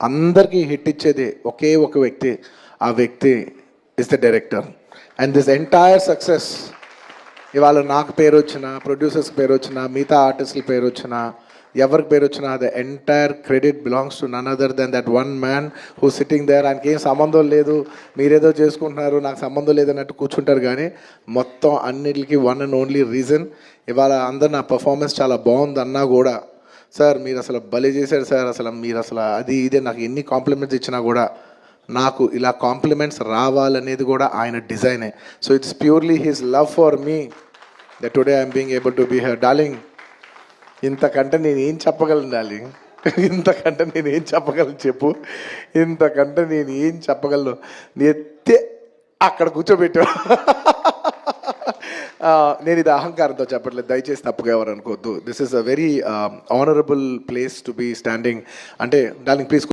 అందరికీ హిట్ ఇచ్చేది ఒకే ఒక వ్యక్తి, ఆ వ్యక్తి is the director. And this entire success ఇవాళ నాకు పేరు వచ్చిన, ప్రొడ్యూసర్స్ పేరు వచ్చిన, మిగతా ఆర్టిస్టుల పేరు వచ్చిన, ఎవరికి పేరు వచ్చినా the entire credit belongs to none other than that one man who sitting there. ఆయనకి ఏం సంబంధం లేదు, మీరేదో చేసుకుంటున్నారు, నాకు సంబంధం లేదన్నట్టు కూర్చుంటారు. కానీ మొత్తం అన్నిటికీ వన్ అండ్ ఓన్లీ రీజన్ ఇవాళ అందరు నా పర్ఫార్మెన్స్ చాలా బాగుంది అన్నా కూడా, సార్ మీరు అసలు భలే చేశారు సార్, అసలు మీరు అసలు అది ఇదే నాకు ఎన్ని కాంప్లిమెంట్స్ ఇచ్చినా కూడా నాకు ఇలా కాంప్లిమెంట్స్ రావాలనేది కూడా ఆయన డిజైనే. So it's purely his love for me that today I'm being able to be here. Darling, ఇంతకంటే నేను ఏం చెప్పగలను డార్లింగ్? ఇంతకంటే నేను ఏం చెప్పగలను చెప్పు? ఇంతకంటే నేను ఏం చెప్పగలను? ఎత్తే అక్కడ కూర్చోబెట్టా. నేను ఇది అహంకారంతో చెప్పట్లేదు, దయచేసి తప్పుగా ఎవరు అనుకోవద్దు. This is a very honourable place to be standing. అంటే డార్లింగ్ ప్లీజ్